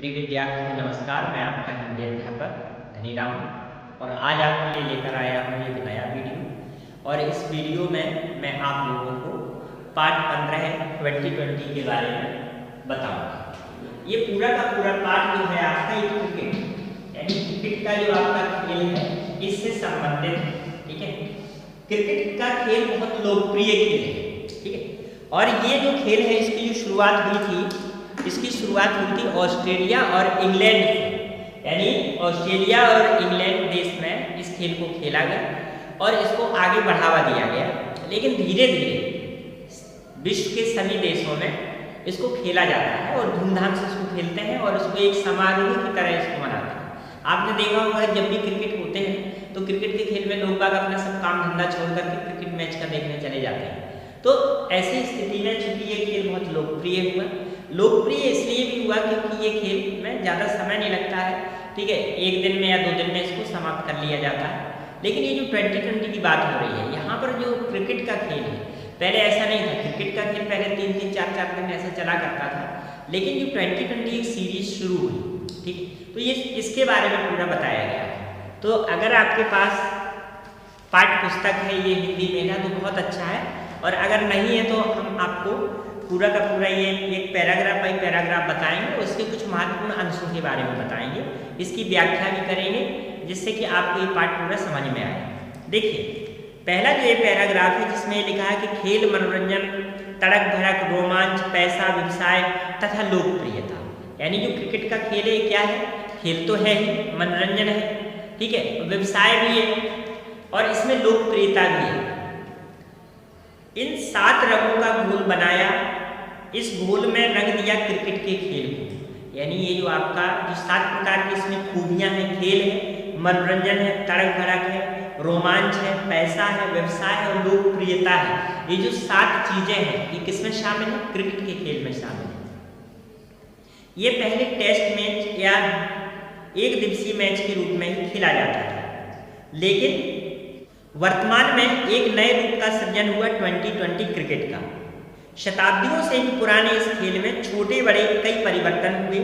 प्रिय विद्यार्थियों नमस्कार। मैं आपका हिंदी अध्यापक धनीराम हूँ और आज आपके लिए लेकर आया हूँ एक नया वीडियो। और इस वीडियो में मैं आप लोगों को पार्ट 15 2020 के बारे में बताऊँगा। ये पूरा का पूरा पार्ट जो है आपका एक क्रिकेट यानी क्रिकेट का जो आपका खेल है इससे संबंधित है। ठीक है, क्रिकेट का खेल बहुत लोकप्रिय खेल है। ठीक है, और ये जो खेल है इसकी जो शुरुआत हुई थी ऑस्ट्रेलिया और इंग्लैंड से, यानी ऑस्ट्रेलिया और इंग्लैंड देश में इस खेल को खेला गया और इसको आगे बढ़ावा दिया गया। लेकिन धीरे धीरे विश्व के सभी देशों में इसको खेला जाता है और धूमधाम से इसको खेलते हैं और इसको एक समारोह की तरह इसको मनाते हैं। आपने देखा होगा जब भी क्रिकेट होते हैं तो क्रिकेट के खेल में लोग बाग अपना सब काम धंधा छोड़ करके क्रिकेट मैच का देखने चले जाते हैं। तो ऐसी स्थिति में चूंकि ये खेल बहुत लोकप्रिय हुआ, लोकप्रिय इसलिए भी हुआ क्योंकि ये खेल में ज़्यादा समय नहीं लगता है। ठीक है, एक दिन में या 2 दिन में इसको समाप्त कर लिया जाता है। लेकिन ये जो 2020 की बात हो रही है यहाँ पर जो क्रिकेट का खेल है, पहले ऐसा नहीं था। क्रिकेट का खेल पहले 3-3, 4-4 दिन ऐसे चला करता था। लेकिन जो 2020 एक सीरीज शुरू हुई, ठीक है, तो ये इसके बारे में पूरा बताया गया है। तो अगर आपके पास पाठ्य पुस्तक है ये हिंदी में ना तो बहुत अच्छा है, और अगर नहीं है तो हम आपको पूरा का पूरा ये एक पैराग्राफ बाई पैराग्राफ बताएंगे और इसके कुछ महत्वपूर्ण अंशों के बारे में बताएंगे, इसकी व्याख्या भी करेंगे जिससे कि आपको ये पाठ पूरा समझ में आए। देखिए, पहला जो ये पैराग्राफ है जिसमें लिखा है कि खेल मनोरंजन, तड़क भड़क, रोमांच, पैसा, व्यवसाय तथा लोकप्रियता। यानी जो क्रिकेट का खेल है क्या है? खेल तो है ही, मनोरंजन है, ठीक है, व्यवसाय भी है और इसमें लोकप्रियता भी है। इन 7 रंगों का घोल बनाया, इस घोल में रंग दिया क्रिकेट के खेल को। यानी ये जो आपका जो 7 प्रकार की इसमें खूबियां हैं, खेल है, मनोरंजन है, तड़क भड़क है, रोमांच है, पैसा है, व्यवसाय है और लोकप्रियता है। ये जो 7 चीजें हैं ये किसमें शामिल है? क्रिकेट के खेल में शामिल है। ये पहले टेस्ट मैच या एक दिवसीय मैच के रूप में ही खेला जाता था, लेकिन वर्तमान में एक नए रूप का सृजन हुआ 2020 क्रिकेट का। शताब्दियों से ही पुराने इस खेल में छोटे बड़े कई परिवर्तन हुए,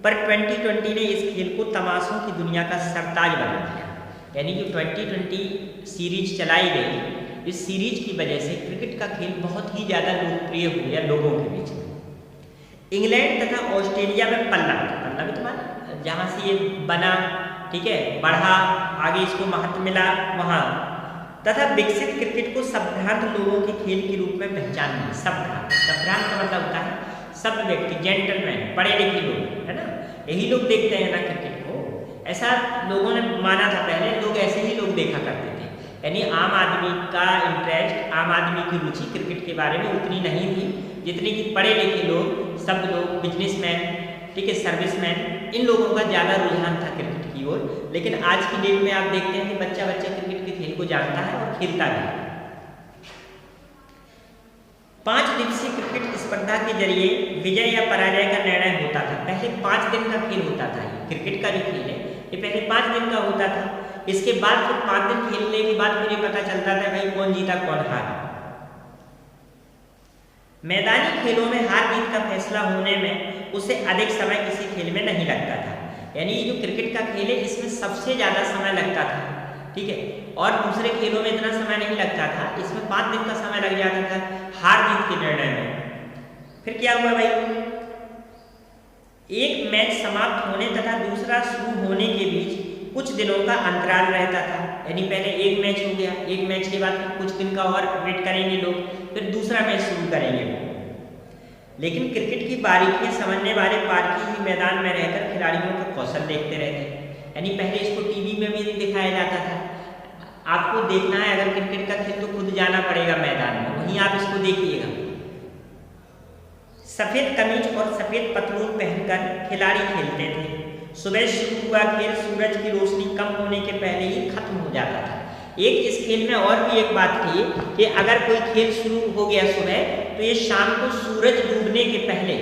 पर 2020 ने इस खेल को तमाशों की दुनिया का सरताज बना दिया। यानी जो 2020 सीरीज चलाई गई, इस सीरीज की वजह से क्रिकेट का खेल बहुत ही ज़्यादा लोकप्रिय हो गया लोगों के बीच में। इंग्लैंड तथा ऑस्ट्रेलिया में पल्ला भी तुम्हारा जहाँ से ये बना, ठीक है, बढ़ा, आगे इसको महत्व मिला वहाँ, तथा विकसित क्रिकेट को संभ्रांत लोगों के खेल के रूप में पहचान मिली। संभ्रांत का मतलब होता है सब व्यक्ति, जेंटलमैन, पढ़े लिखे लोग, है ना, यही लोग देखते हैं ना क्रिकेट को। ऐसा लोगों ने माना था, पहले लोग ऐसे ही लोग देखा करते थे। यानी आम आदमी का इंटरेस्ट, आम आदमी की रुचि क्रिकेट के बारे में उतनी नहीं थी जितनी कि पढ़े लिखे लोग, सब लोग, बिजनेसमैन, ठीक है, सर्विसमैन, इन लोगों का ज़्यादा रुझान था क्रिकेट की ओर। लेकिन आज की डेट में आप देखते हैं कि बच्चा क्रिकेट के खेल को जानता है और खेलता भी है। 5 दिवसीय क्रिकेट स्पर्धा के जरिए विजय या पराजय का निर्णय होता था। पहले 5 दिन का खेल होता था। ये क्रिकेट का जो खेल है ये पहले 5 दिन का होता था। इसके बाद फिर 5 दिन खेलने के बाद फिर ये पता चलता था भाई कौन जीता कौन हारा। मैदानी खेलों में हार जीत का फैसला होने में उससे अधिक समय किसी खेल में नहीं लगता था। यानी ये जो क्रिकेट का खेल है इसमें सबसे ज़्यादा समय लगता था, ठीक है, और दूसरे खेलों में इतना समय नहीं लगता था। इसमें 5 दिन का समय लग जाता था हार जीत के निर्णय में। फिर क्या हुआ भाई, एक मैच समाप्त होने तथा दूसरा शुरू होने के बीच कुछ दिनों का अंतराल रहता था। यानी पहले एक मैच हो गया, एक मैच के बाद कुछ दिन का और वेट करेंगे लोग, फिर दूसरा मैच शुरू करेंगे। लेकिन क्रिकेट की बारीकियां समझने वाले पारखी ही मैदान में रहकर खिलाड़ियों का कौशल देखते रहते। यानी पहले इसको टीवी में भी नहीं दिखाया जाता था। आपको देखना है अगर क्रिकेट का खेल तो खुद जाना पड़ेगा मैदान में, वहीं आप इसको देखिएगा। सफ़ेद कमीज और सफ़ेद पतलून पहनकर खिलाड़ी खेलते थे। सुबह शुरू हुआ खेल सूरज की रोशनी कम होने के पहले ही खत्म हो जाता था। एक इस खेल में और भी एक बात थी कि अगर कोई खेल शुरू हो गया सुबह तो ये शाम को सूरज डूबने के पहले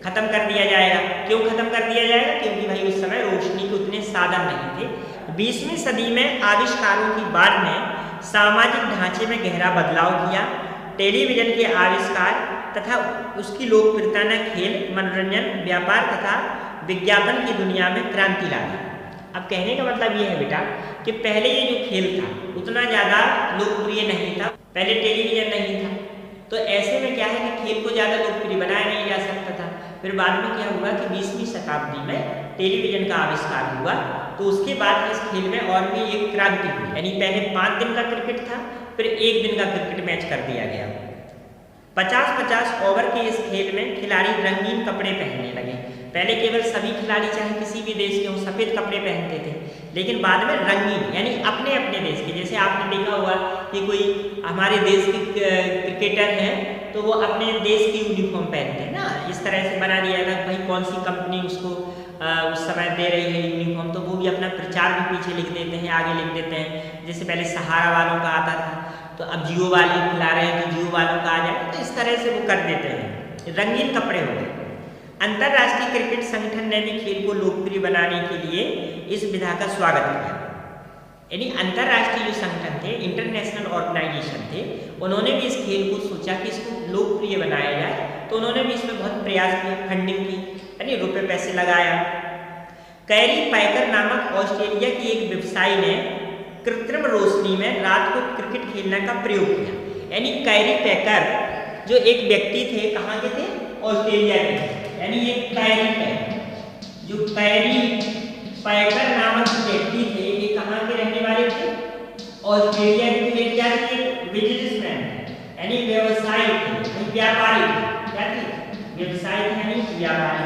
खत्म कर दिया जाएगा। क्यों खत्म कर दिया जाएगा? क्योंकि भाई उस समय रोशनी के उतने साधन नहीं थे। 20वीं सदी में आविष्कारों की बाढ़ ने सामाजिक ढांचे में गहरा बदलाव किया। टेलीविजन के आविष्कार तथा उसकी लोकप्रियता ने खेल, मनोरंजन, व्यापार तथा विज्ञापन की दुनिया में क्रांति ला दी। अब कहने का मतलब ये है बेटा कि पहले ये जो खेल था उतना ज़्यादा लोकप्रिय नहीं था, पहले टेलीविज़न नहीं था, तो ऐसे में क्या है कि खेल को ज़्यादा लोकप्रिय बनाया नहीं जा सकता था। फिर बाद में क्या हुआ कि 20वीं शताब्दी में टेलीविज़न का आविष्कार हुआ, तो उसके बाद इस खेल में और भी एक क्रांति हुई। यानी पहले 5 दिन का क्रिकेट था, फिर 1 दिन का क्रिकेट मैच कर दिया गया। 50-50 ओवर के इस खेल में खिलाड़ी रंगीन कपड़े पहनने लगे। पहले केवल सभी खिलाड़ी चाहे किसी भी देश के हों सफ़ेद कपड़े पहनते थे, लेकिन बाद में रंगीन यानी अपने अपने देश के। जैसे आपने देखा होगा कि कोई हमारे देश के क्रिकेटर हैं तो वो अपने देश की यूनिफॉर्म पहनते हैं ना, इस तरह से बना दिया था भाई कौन सी कंपनी उसको उस समय दे रही है यूनिफॉर्म, तो वो भी अपना प्रचार भी पीछे लिख देते हैं, आगे लिख देते हैं। जैसे पहले सहारा वालों का आता था, तो अब जियो वाले खिला रहे हैं तो जियो वालों का आ जाए, तो इस तरह से वो कर देते हैं, रंगीन कपड़े हो गए। अंतर्राष्ट्रीय क्रिकेट संगठन ने भी खेल को लोकप्रिय बनाने के लिए इस विधा का स्वागत किया। यानी अंतर्राष्ट्रीय जो संगठन थे, इंटरनेशनल ऑर्गेनाइजेशन थे, उन्होंने भी इस खेल को सोचा कि इसको लोकप्रिय बनाया जाए, तो उन्होंने भी इसमें बहुत प्रयास किया, फंडिंग की, यानी रुपए पैसे लगाया। कैरी पैकर नामक ऑस्ट्रेलिया की एक व्यवसायी ने कृत्रिम रोशनी में रात को क्रिकेट खेलने का प्रयोग किया। यानी कैरी पैकर जो एक व्यक्ति थे, कहाँ के थे? ऑस्ट्रेलिया के थे। यानी ये कैरी पैकर, जो कैरी पैकर नामक व्यक्ति थे, ये कहाँ के रहने वाले थे? ऑस्ट्रेलिया के। क्या थे? बिजनेसमैन, यानी व्यवसायी थे, व्यापारी थे। क्या थे? व्यवसायी थे यानी व्यापारी।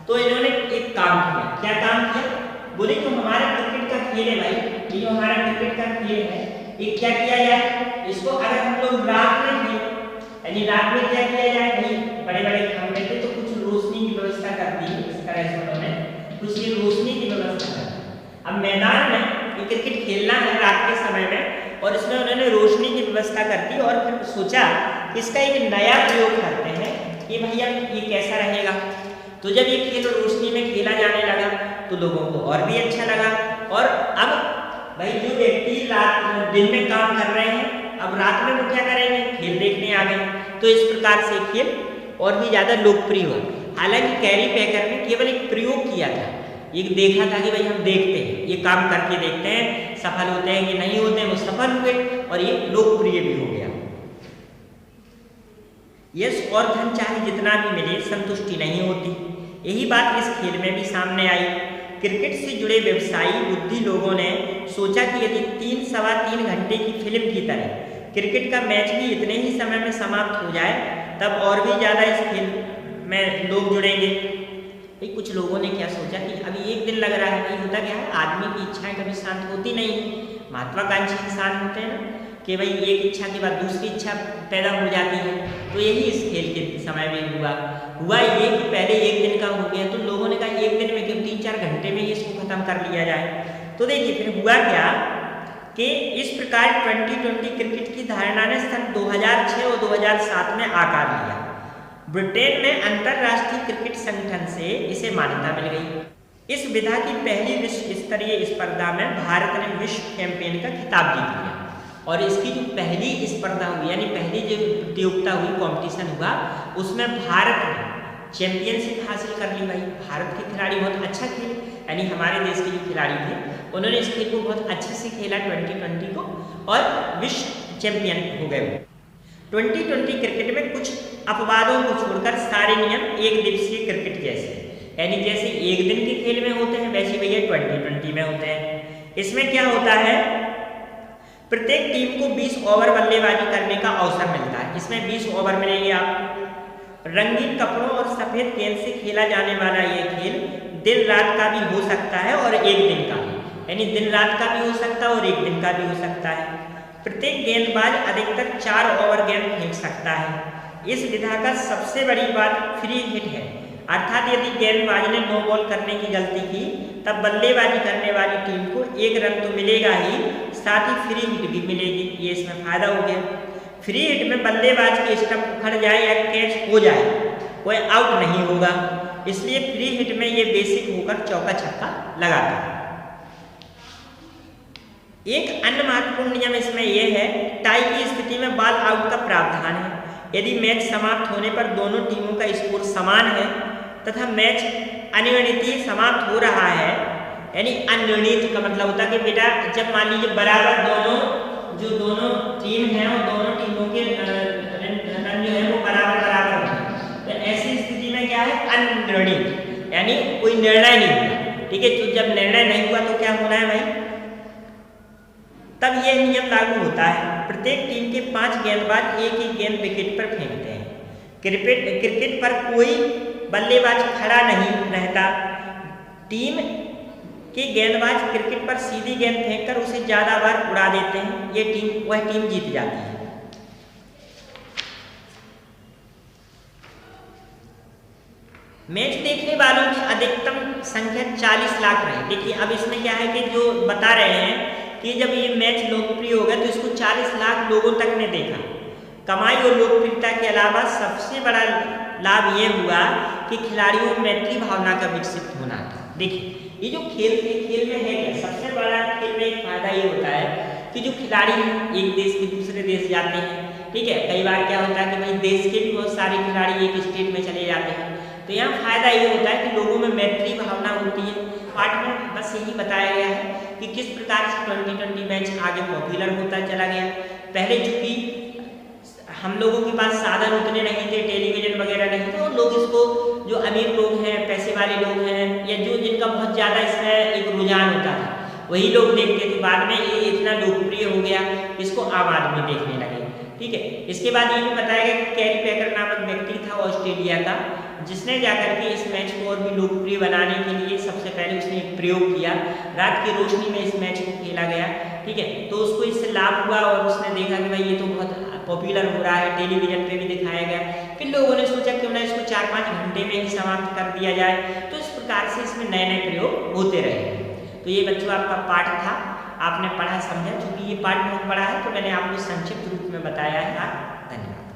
तो इन्होंने एक काम किया। क्या काम किया? बोले जो हमारा क्रिकेट का खेल है भाई, ये जो हमारा क्रिकेट का खेल है, ये क्या किया जाए? इसको अगर हम लोग रात में खेल, यानी रात में क्या किया जाए भाई? बड़े बड़े खंभे थे तो कुछ रोशनी की व्यवस्था कर दी, इस तरह से उन्होंने कुछ ये रोशनी की व्यवस्था कर दी। अब मैदान में ये क्रिकेट खेलना है रात के समय में, और इसमें उन्होंने रोशनी की व्यवस्था कर दी, और फिर सोचा कि इसका एक नया प्रयोग करते हैं कि भैया ये कैसा रहेगा। तो जब ये खेल रोशनी में खेला जाने लगा तो लोगों को और भी अच्छा लगा, और अब भाई जो व्यक्ति दिन में काम कर रहे हैं, अब रात में वो क्या करेंगे? खेल देखने आ गए। तो इस प्रकार से खेल और भी ज़्यादा लोकप्रिय हुआ। हालांकि कैरी पैकर ने केवल एक प्रयोग किया था, एक देखा था कि भाई हम देखते हैं, ये काम करके देखते हैं, सफल होते हैं कि नहीं होते हैं। वो सफल हुए और ये लोकप्रिय भी हो गया। यश और धन चाहे जितना भी मिले, संतुष्टि नहीं होती। यही बात इस खेल में भी सामने आई। क्रिकेट से जुड़े व्यवसायी बुद्धि लोगों ने सोचा कि यदि 3-3.25 घंटे की फिल्म की तरह क्रिकेट का मैच भी इतने ही समय में समाप्त हो जाए, तब और भी ज़्यादा इस खेल में लोग जुड़ेंगे। भाई कुछ लोगों ने क्या सोचा कि अभी 1 दिन लग रहा है, भाई होता क्या है, आदमी की इच्छाएं कभी शांत होती नहीं, महत्वाकांक्षी इंसान होते हैं ना, कि भाई एक इच्छा के बाद दूसरी इच्छा पैदा हो जाती है। तो यही इस खेल के समय में हुआ ये कि पहले 1 दिन का हो गया, तो लोगों ने कहा 1 दिन में क्यों 3-4 घंटे में ही इसको खत्म कर लिया जाए। तो देखिए फिर हुआ क्या कि इस प्रकार 2020 क्रिकेट की धारणा ने सन 2006 और 2007 में आकार लिया। ब्रिटेन में अंतर्राष्ट्रीय क्रिकेट संगठन से इसे मान्यता मिल गई। इस विधा की पहली विश्व स्तरीय स्पर्धा में भारत ने विश्व चैंपियन का खिताब जीत लिया, और इसकी जो पहली स्पर्धा हुई, यानी पहली जो प्रतियोगिता हुई, कंपटीशन हुआ, उसमें भारत ने चैंपियनशिप हासिल कर ली। भाई भारत के खिलाड़ी बहुत अच्छा खेले, यानी हमारे देश के जो खिलाड़ी थे उन्होंने इस खेल को बहुत अच्छे से खेला 2020 को, और विश्व चैंपियन हो गए। 2020 क्रिकेट में कुछ अपवादों को छोड़कर सारे नियम एक दिवसीय क्रिकेट जैसे, यानी जैसे 1 दिन के खेल में होते हैं वैसे भैया 2020 में होते हैं। इसमें क्या होता है, प्रत्येक टीम को 20 ओवर बल्लेबाजी करने का अवसर मिलता है। इसमें 20 ओवर मिलेंगे आपको। रंगीन कपड़ों और सफेद गेंद से खेला जाने वाला ये खेल दिन रात का भी हो सकता है और 1 दिन का भी, यानी दिन रात का भी हो सकता है और 1 दिन का भी हो सकता है। प्रत्येक गेंदबाज अधिकतर 4 ओवर गेंद फेंक सकता है। इस विधा का सबसे बड़ी बात फ्री हिट है, अर्थात यदि गेंदबाज ने नो बॉल करने की गलती की तब बल्लेबाजी करने वाली टीम को 1 रन तो मिलेगा ही, साथ ही फ्री हिट भी मिलेगी। ये इसमें फायदा हो गया। फ्री हिट में बल्लेबाज की स्टंप उखड़ जाए या कैच हो जाए, कोई आउट नहीं होगा, इसलिए फ्री हिट में ये बेसिक होकर चौका छक्का लगाता है। एक अन्य महत्वपूर्ण नियम इसमें यह है, टाई की स्थिति में बॉल आउट का प्रावधान है। यदि मैच समाप्त होने पर दोनों टीमों का स्कोर समान है तथा मैच अनिर्णित समाप्त हो रहा है, यानी अनिर्णित का मतलब होता है कि बेटा जब मान लीजिए बराबर दोनों टीम हैं और दोनों टीमों के रन जो है वो बराबर बराबर हैं, तो ऐसी स्थिति में क्या है अनिर्णित, यानी कोई निर्णय नहीं हुआ। ठीक है, तो जब निर्णय नहीं हुआ तो क्या होना है भाई, तब यह नियम लागू होता है। प्रत्येक टीम के 5 गेंदबाज एक ही गेंद विकेट पर फेंकते हैं। क्रिकेट पर कोई बल्लेबाज खड़ा नहीं रहता। टीम के गेंदबाज क्रिकेट पर सीधी गेंद फेंककर उसे ज्यादा बार उड़ा देते हैं, वह टीम जीत जाती है। मैच देखने वालों की अधिकतम संख्या 40 लाख रही। देखिए अब इसमें क्या है कि जो बता रहे हैं कि जब ये मैच लोकप्रिय हो गया तो इसको 40 लाख लोगों तक ने देखा। कमाई और लोकप्रियता के अलावा सबसे बड़ा लाभ ये हुआ कि खिलाड़ियों में मैत्री भावना का विकसित होना था। देखिए ये जो खेल में है क्या, सबसे बड़ा खेल में एक फायदा ये होता है कि जो खिलाड़ी एक देश से दूसरे देश जाते हैं, ठीक है, कई बार क्या होता है कि भाई देश के भी बहुत सारे खिलाड़ी एक स्टेट में चले जाते हैं, तो यहाँ फायदा ये होता है कि लोगों में मैत्री भावना होती है। पार्ट में बस यही बताया गया है कि किस प्रकार से 2020 मैच आगे पॉपुलर होता चला गया। पहले चूंकि हम लोगों के पास साधन उतने नहीं थे, टेलीविजन वगैरह नहीं थे, और लोग इसको जो अमीर लोग हैं, पैसे वाले लोग हैं, या जो जिनका बहुत ज़्यादा इसमें एक रुझान होता था वही लोग देखते थे। बाद में ये इतना लोकप्रिय हो गया, इसको आम आदमी देखने लगे। ठीक है, इसके बाद ये भी बताया गया कि कैरी पैकर नामक व्यक्ति था ऑस्ट्रेलिया का, जिसने जाकर के इस मैच को और भी लोकप्रिय बनाने के लिए सबसे पहले उसने एक प्रयोग किया। रात की रोशनी में इस मैच को खेला गया। ठीक है, तो उसको इससे लाभ हुआ और उसने देखा कि भाई ये तो बहुत पॉपुलर हो रहा है, टेलीविजन पे भी दिखाया गया। फिर लोगों ने सोचा क्यों ना इसको 4-5 घंटे में ही समाप्त कर दिया जाए। तो इस प्रकार से इसमें नए नए प्रयोग होते रहे। तो ये बच्चों आपका पाठ था, आपने पढ़ा समझा। चूंकि ये पाठ बहुत बड़ा है तो मैंने आपको संक्षिप्त रूप में बताया है। धन्यवाद।